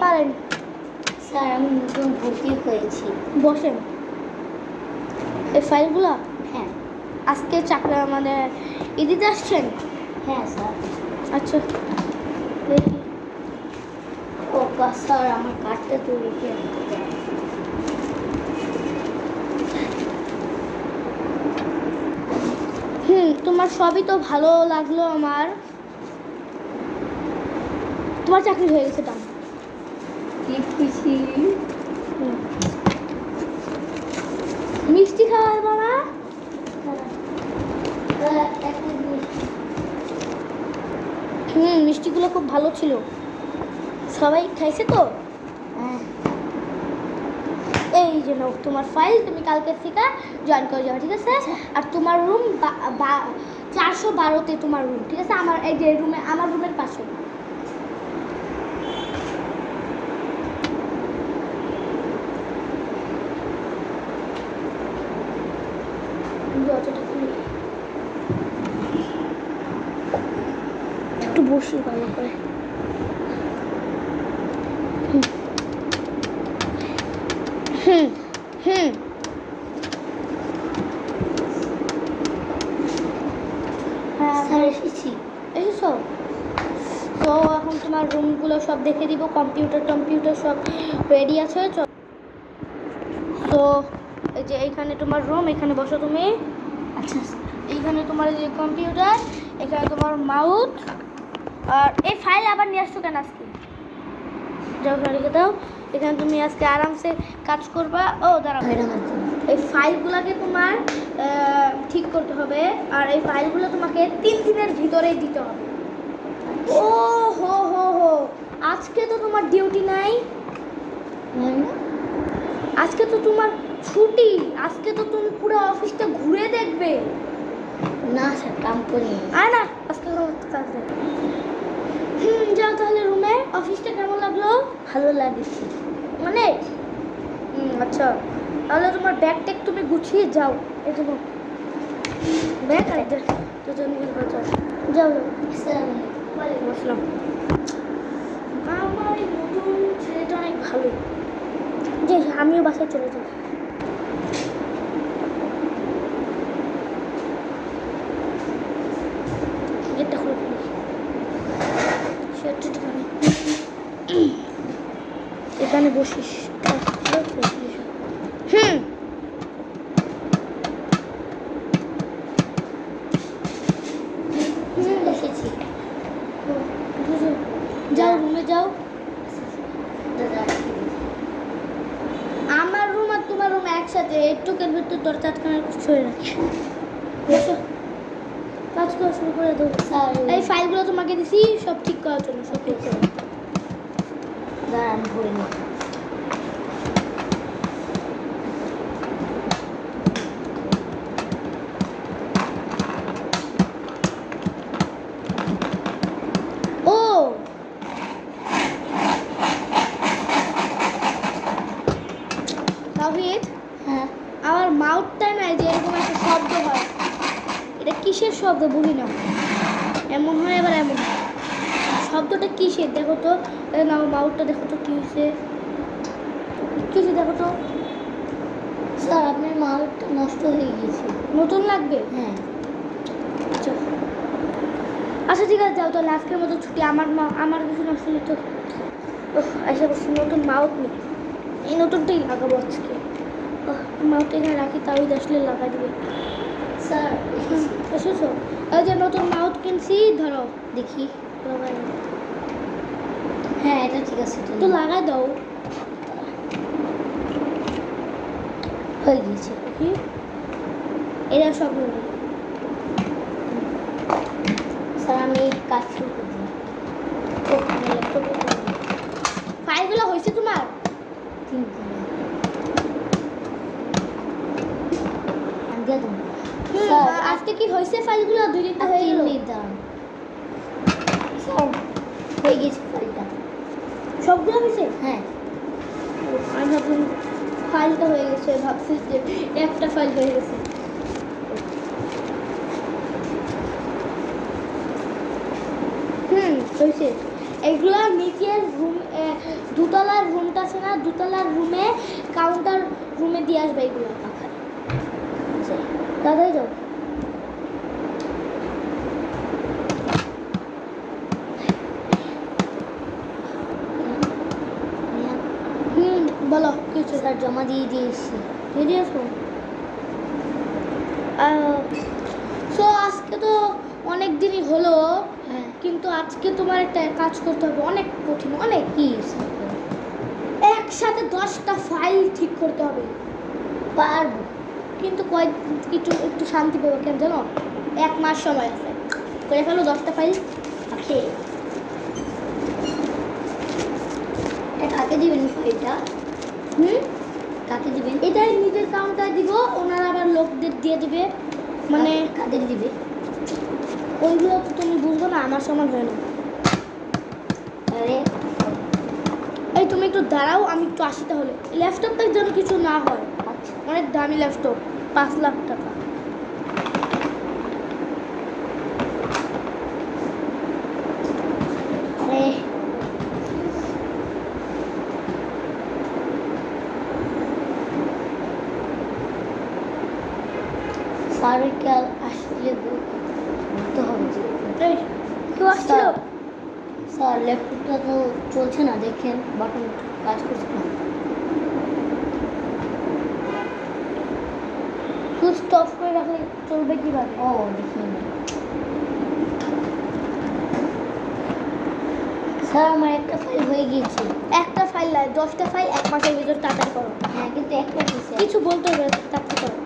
পারেন। স্যার আমি নতুন ভর্তি হয়েছি। বসেন। এই ফাইলগুলো হ্যাঁ আজকে চাকরি মানে দিতে আসছেন? হ্যাঁ স্যার। আচ্ছা দেখি। ও স্যার আমার কার্ডটা তো রেখে আনতে চাই। তোমার সবই তো ভালো লাগলো আমার। তোমার চাকরি হয়ে গেছে দাম। কি খুশি। মিষ্টি খাওয়া হবে না? মিষ্টিগুলো খুব ভালো ছিল, সবাই খাইছে তো। হ্যাঁ এই যে নাও তোমার ফাইল, তুমি কালকে থেকে জয়েন করে যাবে, ঠিক আছে? আর তোমার রুম 412-তে তোমার রুম, ঠিক আছে? আমার এই যে রুমে, আমার রুমের পাশে। দরজাটা খুলে একটু বসি ভালো করে। হুম হুম হ্যাঁ স্যার এসেছি। এসেছো? তো এখন তোমার রুমগুলো সব দেখে দিব, কম্পিউটার সব রেডি আছে। তো এই যে এইখানে তোমার রুম, এখানে বসো তুমি। আচ্ছা এইখানে তোমার এই যে কম্পিউটার, এখানে তোমার মাউথ। আর এই ফাইল আবার নিয়ে আসছো কেন আজকে? যাও রেখে দাও। এখানে তুমি আজকে আরামসে কাজ করবা। ও দাঁড়াও, এই ফাইলগুলোকে তোমার ঠিক করতে হবে, আর এই ফাইলগুলো তোমাকে 3 দিনের ভিতরেই দিতে হবে। ও হো হো হো, আজকে তো তোমার ডিউটি নাই, আজকে তো তোমার ছুটি, আজকে তো তুমি পুরো অফিসটা ঘুরে দেখবে। না স্যার কাম করি না আজকে কাজ নেই। যাও তাহলে রুমে। অফিসটা কেমন লাগলো? ভালো লাগছে মানে আচ্ছা, তাহলে তোমার ব্যাগ ট্যাগ তুমি গুছিয়ে যাও। এই তো ব্যাগ আর দুজন যাও যাও। বসলাম। আমার এই নতুন ছেলেটা অনেক ভালো, যে আমিও বাসায় চলে যাব। গেটটা খুলে ফেলি। এখানে বসিস। এসেছি। যাও রুমে যাও। আমার রুম আর তোমার রুম একসাথে, একটুকের ভিতর দরজা আটকানোর কিছু হয়ে রাখি। বসো, কাজ করা শুরু করে দেবো। এই ফাইলগুলো তোমাকে দিছি সব ঠিক করার জন্য, সব ঠিক করে দাঁড়ান ভরে নিই। ও তাহিদ, হ্যাঁ আমার মাউথটা নাই যে এরকম একটা শব্দ হয়, এটা কিসের শব্দ বুঝি না, এমন হয় আবার এমন হয়। শব্দটা কিসের দেখো তো? না মাউথটা দেখো তো কি হয়েছে, কিছু দেখো তো। স্যার আপনার মালটা নষ্ট হয়ে গিয়েছে। নতুন লাগবে? হ্যাঁ আচ্ছা আচ্ছা ঠিক আছে, যাও তাহলে আজকের মতো ছুটি। আমার কিছু নষ্ট হলে তো এসে বসছি। নতুন মাউথ নেই, এই নতুনটাই লাগাবো আজকে। মাউথ এখানে রাখি, তাও আসলে লাগাই দেবে। স্যার এসেছো? এই যে নতুন মাউথ কিনছি, ধরো দেখি। লাগাই দাও। হ্যাঁ এটা ঠিক আছে তো লাগাই দাও। হয়ে গিয়েছে। দেখি এরা সব নেই। স্যার আমি কাজ শুরু করে দিই। ফাইলগুলো হয়েছে তোমার? 3 দিনে দিয়ে দেবো। আজকে কি হয়েছে ফাইলগুলো? 2 দিন তো হয়ে গেল। স্যার হয়ে গেছে ফাইলটা। সবগুলো হয়েছে? হ্যাঁ আমি ভাবলাম ফাইলটা হয়ে গেছে, ভাবছি যে একটা ফাইল হয়ে গেছে। হয়েছে। এইগুলো নিচের রুম, দুতলার রুমটা আছে না, দুতলার রুমে কাউন্টার রুমে দিয়ে আসবে এইগুলো। দাদাই যাও। বলো কিছু। স্যার জমা দিয়ে দিয়েছি। দিয়ে দিয়েছো? সো আজকে তো অনেক দিনই হলো, হ্যাঁ। কিন্তু আজকে তোমার একটা কাজ করতে হবে, অনেক কঠিন, অনেক। কি একসাথে 10টা ফাইল ঠিক করতে হবে। পারবো, কিন্তু একটু একটু শান্তি পাবো কেন জানো? 1 মাস সময় আছে, করে ফেলো 10টা ফাইল। ওকে। এটা কাকে দিবেন ফাইলটা? কাকে দিবেন? এটাই নিজের কাউন্টার দিব, ওনারা আবার লোকদের দিয়ে দিবে। মানে কাদের দিবে? ওইগুলো তো তুমি বুঝবো না, আমার সমান হয় না। আরে এই তুমি একটু দাঁড়াও, আমি একটু আসি তাহলে। ল্যাপটপটা যেন কিছু না হয়, আচ্ছা। অনেক দামি ল্যাপটপ, 5 লাখ টাকা। আরে স্যারের কাল আসলে বলতে হবে যে এই কেউ আসছিল? স্যার ল্যাপটপটা তো চলছে না, দেখেন বাটন কাজ করছে না। সুইচ অফ করে রাখলে চলবে কিভাবে? ও দেখি না স্যার, আমার একটা ফাইল হয়ে গিয়েছে। একটা ফাইল নয়, 10টা ফাইল 1 মাসের ভিতর তাড়াতাড়ি করো। হ্যাঁ, কিন্তু একটা হয়েছে। কিছু বলতে হবে, তাড়াতাড়ি করো।